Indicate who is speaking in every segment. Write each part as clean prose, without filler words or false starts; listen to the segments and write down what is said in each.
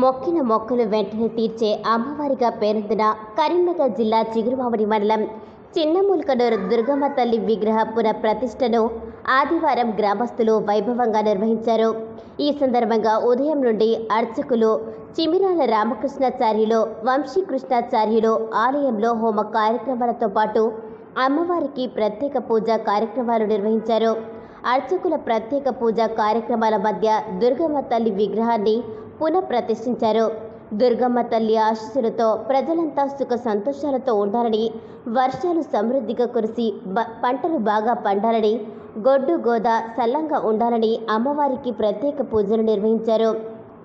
Speaker 1: మొక్కిన మొక్కలు వెంటనే తీర్చే అమ్మవారిగా పేరొందిన కరీంనగర్ జిల్లా చిగురుమామిడి మండలం చిన్నముల్కనూరు దుర్గమ్మ తల్లి విగ్రహ పునఃప్రతిష్ఠను ఆదివారం గ్రామస్తులు వైభవంగా నిర్వహించారు. ఈ సందర్భంగా ఉదయం నుండి అర్చకులు చిమిరాల రామకృష్ణాచార్యులు, వంశీకృష్ణాచార్యులు ఆలయంలో హోమ కార్యక్రమాలతో పాటు అమ్మవారికి ప్రత్యేక పూజా కార్యక్రమాలు నిర్వహించారు. అర్చకుల ప్రత్యేక పూజా కార్యక్రమాల మధ్య దుర్గమ్మ తల్లి విగ్రహాన్ని పునఃప్రతిష్ఠించారు. దుర్గమ్మ తల్లి ఆశీస్సులతో ప్రజలంతా సుఖ సంతోషాలతో ఉండాలని, వర్షాలు సమృద్ధిగా కురిసి పంటలు బాగా పండాలని, గొడ్డు గోద సల్లంగా ఉండాలని అమ్మవారికి ప్రత్యేక పూజలు నిర్వహించారు.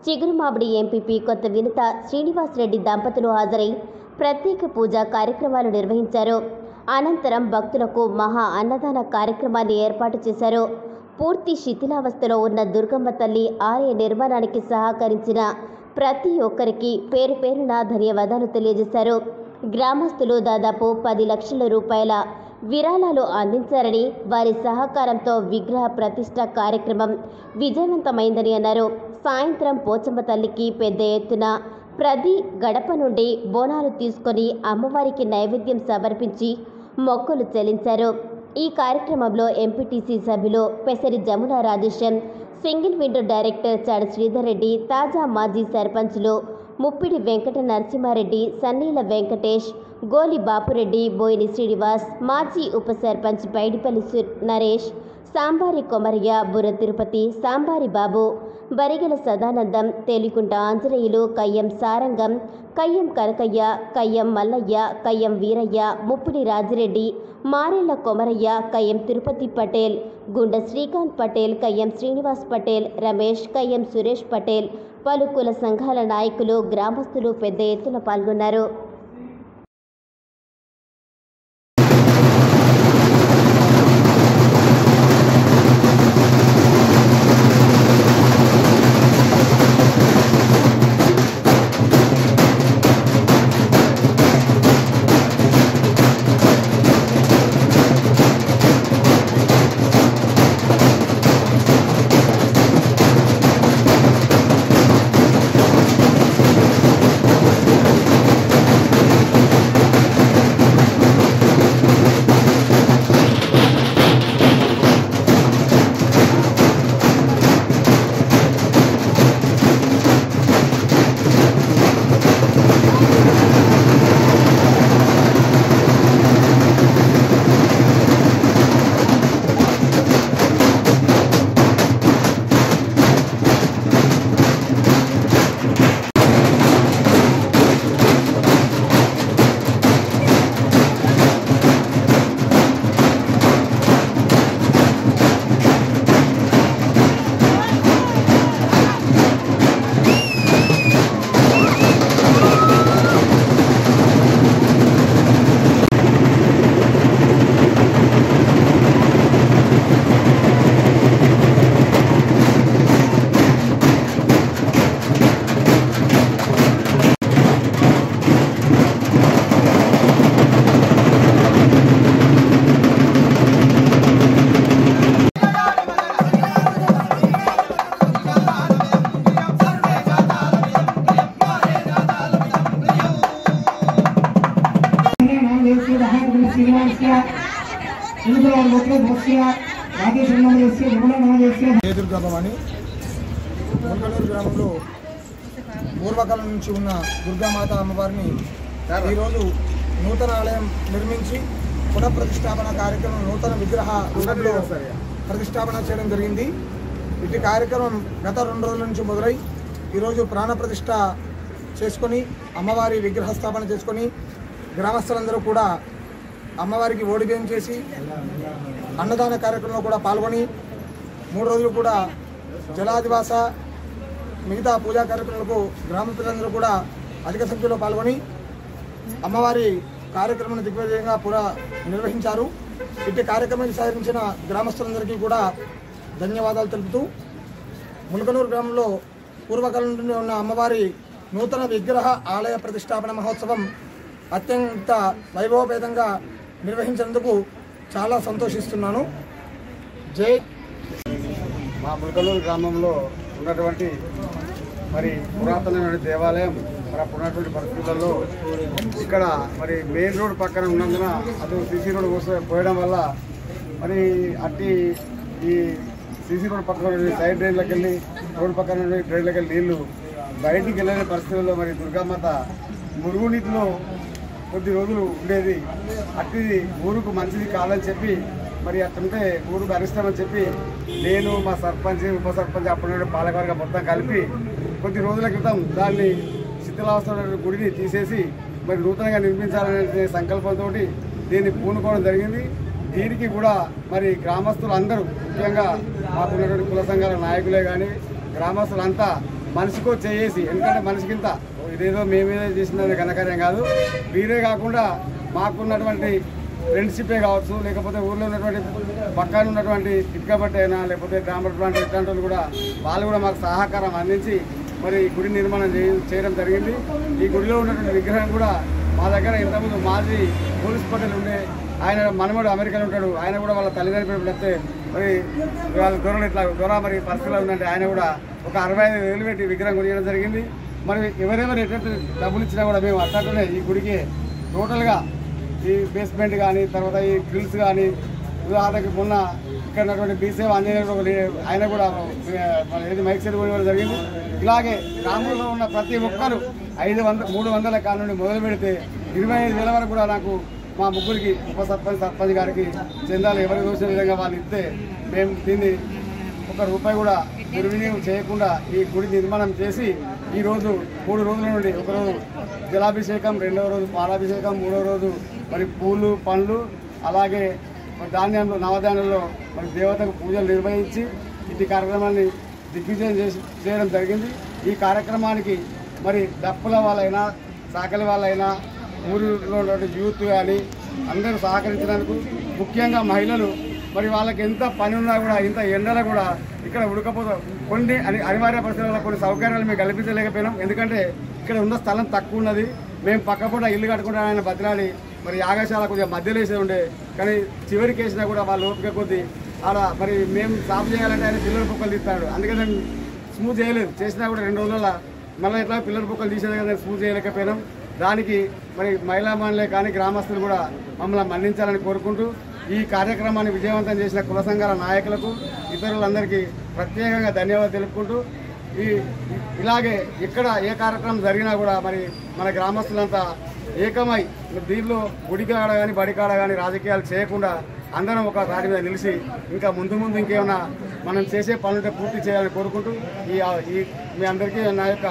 Speaker 1: చిగురుమామిడి ఎంపీపీ కొత్త వినుత శ్రీనివాసరెడ్డి దంపతులు హాజరై ప్రత్యేక పూజా కార్యక్రమాలు నిర్వహించారు. అనంతరం భక్తులకు మహా అన్నదాన కార్యక్రమాన్ని ఏర్పాటు చేశారు. పూర్తి శిథిలావస్థలో ఉన్న దుర్గమ్మ తల్లి ఆలయ నిర్మాణానికి సహకరించిన ప్రతి ఒక్కరికి పేరు పేరున ధన్యవాదాలు తెలియజేశారు. గ్రామస్తులు దాదాపు 10 లక్షల రూపాయల విరాళాలు అందించారని, వారి సహకారంతో విగ్రహ ప్రతిష్ఠ కార్యక్రమం విజయవంతమైందని అన్నారు. సాయంత్రం పోచమ్మ తల్లికి పెద్ద ఎత్తున ప్రతి గడప నుండి బోనాలు తీసుకొని అమ్మవారికి నైవేద్యం సమర్పించి మొక్కులు చెల్లించారు. ఈ కార్యక్రమంలో ఎంపీటీసీ సభ్యులు Pesari Jamuna Rajesham, single window director Chada Sridhar Reddy, తాజా మాజీ సర్పంచ్లు ముప్పిడి వెంకట నరసింహారెడ్డి, సన్నీల వెంకటేష్, గోలి బాపురెడ్డి, బోయిని శ్రీనివాస్, మాజీ ఉప సర్పంచ్ పైడిపల్లి నరేష్, సాంబారి కొమరయ్య, బుర్ర తిరుపతి, సాంబారి బాబు, బరిగెల సదానందం, తేలికుంట ఆంజనేయులు, కయ్యం సారంగం, కయ్యం కనకయ్య, కయ్యం మల్లయ్య, కయ్యం వీరయ్య, ముప్పిడి రాజిరెడ్డి, మారెళ్ల కొమరయ్య, కయ్యం తిరుపతి పటేల్, గుండ శ్రీకాంత్ పటేల్, కయ్యం శ్రీనివాస్ పటేల్, రమేష్, కయ్యం సురేష్ పటేల్, పలు కుల సంఘాల నాయకులు, గ్రామస్తులు పెద్ద ఎత్తున పాల్గొన్నారు.
Speaker 2: ముల్కనూరు గ్రామంలో పూర్వకాలం నుంచి ఉన్న దుర్గామాత అమ్మవారిని ఈరోజు నూతన ఆలయం నిర్మించి పునఃప్రతిష్టాపన కార్యక్రమం నూతన విగ్రహ రూపంలో ప్రతిష్టాపన చేయడం జరిగింది. ఇటు కార్యక్రమం గత 2 రోజుల నుంచి మొదలై ఈరోజు ప్రాణప్రతిష్ఠ చేసుకొని అమ్మవారి విగ్రహ స్థాపన చేసుకొని గ్రామస్తులందరూ కూడా అమ్మవారికి ఓడిబియ్యం చేసి అన్నదాన కార్యక్రమంలో కూడా పాల్గొని 3 రోజులు కూడా జలాదివాస మిగతా పూజా కార్యక్రమాలకు గ్రామ ప్రజలందరూ కూడా అధిక సంఖ్యలో పాల్గొని అమ్మవారి కార్యక్రమాన్ని దిగ్విజయంగా నిర్వహించారు. ఇట్టి కార్యక్రమాన్ని సహకరించిన గ్రామస్తులందరికీ కూడా ధన్యవాదాలు తెలుపుతూ ముల్కనూరు గ్రామంలో పూర్వకాలం నుండి ఉన్న అమ్మవారి నూతన విగ్రహ ఆలయ ప్రతిష్టాపన మహోత్సవం అత్యంత వైభవపేతంగా నిర్వహించేందుకు చాలా సంతోషిస్తున్నాను. జై
Speaker 3: మా ముల్కనూరు గ్రామంలో ఉన్నటువంటి మరి పురాతనమైన దేవాలయం మరి అప్పుడున్నటువంటి పరిస్థితులలో ఇక్కడ మరి మెయిన్ రోడ్ పక్కన ఉన్నందున అటు సీసీ రోడ్ పోయడం వల్ల మరి అట్టి ఈ సీసీ రోడ్ పక్కన సైడ్ డ్రైన్లోకి వెళ్ళి రోడ్డు పక్కన డ్రైన్లోకి వెళ్ళి నీళ్లు బయటికి వెళ్ళని పరిస్థితుల్లో మరి దుర్గామాత మురుగునీటిలో కొద్ది రోజులు ఉండేది. అట్టిది ఊరుకు మంచిది కాదని చెప్పి మరి అట్టుంటే ఊరుకు అరిస్తామని చెప్పి నేను మా సర్పంచ్ ఉప సర్పంచ్ అప్పుడు పాలకవర్గం మొత్తం కలిపి కొద్ది రోజుల క్రితం దాన్ని శిథిలావస్థ గుడిని తీసేసి మరి నూతనంగా నిర్మించాలనే సంకల్పంతో దీన్ని పూనుకోవడం జరిగింది. దీనికి కూడా మరి గ్రామస్తులు అందరూ ముఖ్యంగా మాకున్నటువంటి కుల సంఘాల నాయకులే కానీ గ్రామస్తులంతా మనిషికో చేసి, ఎందుకంటే మనిషికింత ఇదేదో మేమేదో చేసినది ఘనకార్యం కాదు. వీరే కాకుండా మాకున్నటువంటి ఫ్రెండ్షిప్పే కావచ్చు, లేకపోతే ఊళ్ళో ఉన్నటువంటి పక్కన ఉన్నటువంటి ఇటుకబట్టి అయినా లేకపోతే డాంబర్ ప్లాంట్ ఇట్లాంటి వాళ్ళు కూడా వాళ్ళు కూడా మాకు సహకారం అందించి మరి గుడి నిర్మాణం చేయడం జరిగింది. ఈ గుడిలో ఉన్నటువంటి విగ్రహం కూడా మా దగ్గర ఇంతకుముందు మాజీ పోలీస్ పట్టలు ఉండే ఆయన మనమడు అమెరికాలో ఉంటాడు, ఆయన కూడా వాళ్ళ తల్లిదండ్రులు వస్తే మరి వాళ్ళ దూరం మరి పరిస్థితిలో ఉందంటే ఆయన కూడా ఒక 65,000 పెట్టి విగ్రహం కొనియడం జరిగింది. మరి ఎవరెవరు ఎటువంటి డబ్బులు ఇచ్చినా కూడా మేము అట్లాంటినే ఈ గుడికి టోటల్గా ఈ బేస్మెంట్ కానీ తర్వాత ఈ గ్రిల్స్ కానీ ఉదాహరణకి మొన్న ఇక్కడ ఉన్నటువంటి బీసేవ ఆంజనేయుడు ఆయన కూడా ఏది మైక్ సెట్ కొనివ్వడం జరిగింది. ఇలాగే గ్రామంలో ఉన్న ప్రతి ఒక్కరు 300 కాల నుండి మొదలు పెడితే 25,000 వరకు కూడా నాకు మా ముగ్గురికి ఉప సర్పంచ్ గారికి చందాలు ఎవరికి చూసిన విధంగా వాళ్ళు ఇస్తే మేము దీన్ని ₹1 కూడా దుర్వినియోగం చేయకుండా ఈ గుడి నిర్మాణం చేసి ఈరోజు 3 రోజుల నుండి ఒకరోజు జలాభిషేకం, 2వ రోజు పాలాభిషేకం, 3వ రోజు మరి పూలు పండ్లు అలాగే ధాన్యంలో నవధాన్యంలో మరి దేవతకు పూజలు నిర్వహించి ఇటు కార్యక్రమాన్ని దిగ్విజయం చేయడం జరిగింది. ఈ కార్యక్రమానికి మరి డప్పుల వాళ్ళైనా సాకలి వాళ్ళైనా ఊరిలో యూత్ కానీ అందరూ సహకరించినందుకు, ముఖ్యంగా మహిళలు మరి వాళ్ళకి ఎంత పని ఉన్నా కూడా ఇంత ఎండలో కూడా ఇక్కడ ఉడకపోతే కొన్ని అనివార్య పరిస్థితుల్లో కొన్ని సౌకర్యాలు మేము కల్పించలేకపోయినాం. ఎందుకంటే ఇక్కడ ఉన్న స్థలం తక్కువ ఉన్నది. మేము పక్కపూట ఇల్లు కట్టుకుంటాం ఆయన బతిలాడి మరి యాగశాల కొద్దిగా మధ్యలో వేసే ఉండే, కానీ చివరికి వేసినా కూడా వాళ్ళు ఓపిక కొద్ది ఆడ మరి మేము సాఫ్ చేయాలంటే ఆయన పిల్లల పొక్కలు తీస్తాడు. అందుకని స్మూత్ చేయలేదు, చేసినా కూడా 2 రోజుల మళ్ళీ ఇట్లా పిల్లల పొక్కలు తీసేది కదా స్మూత్ చేయలేకపోయినాం. దానికి మరి మహిళా మండలే కానీ గ్రామస్తులు కూడా మమ్మల్ని మన్నించాలని కోరుకుంటూ ఈ కార్యక్రమాన్ని విజయవంతం చేసిన కుల సంఘాల నాయకులకు ఇతరులందరికీ ప్రత్యేకంగా ధన్యవాదాలు తెలుపుకుంటూ ఇలాగే ఎక్కడ ఏ కార్యక్రమం జరిగినా కూడా మరి మన గ్రామస్తులంతా ఏకమై దీనిలో గుడికాడ కానీ బడికాడ కానీ రాజకీయాలు చేయకుండా అందరం ఒక దాని మీద నిలిచి ఇంకా ముందు ఇంకేమైనా మనం చేసే పనులుంటే పూర్తి చేయాలని కోరుకుంటూ మీ అందరికీ నా యొక్క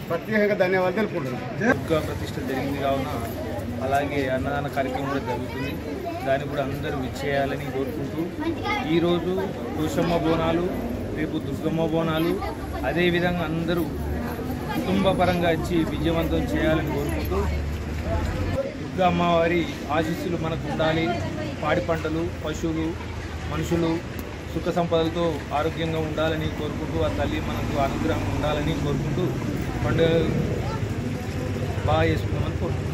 Speaker 3: ప్రత్యేకంగా ధన్యవాదాలు తెలుపుకుంటున్నాను.
Speaker 4: దుర్గా ప్రతిష్ట జరిగింది కావున అలాగే అన్నదాన కార్యక్రమం కూడా జరుగుతుంది. దాన్ని కూడా అందరూ విచ్చేయాలని కోరుకుంటూ ఈరోజు పోషమ్మ బోనాలు, రేపు దుర్గమ్మ బోనాలు, అదేవిధంగా అందరూ కుటుంబ పరంగా వచ్చి విజయవంతం చేయాలని కోరుకుంటూ దుర్గా అమ్మవారి ఆశీస్సులు మనకు ఉండాలి. పాడి పంటలు, పశువులు, మనుషులు సుఖ సంపదలతో ఆరోగ్యంగా ఉండాలని కోరుకుంటూ ఆ తల్లి మనకు అనుగ్రహం ఉండాలని కోరుకుంటూ పండుగ బాగా చేసుకుందామని కోరుకుంటున్నాం.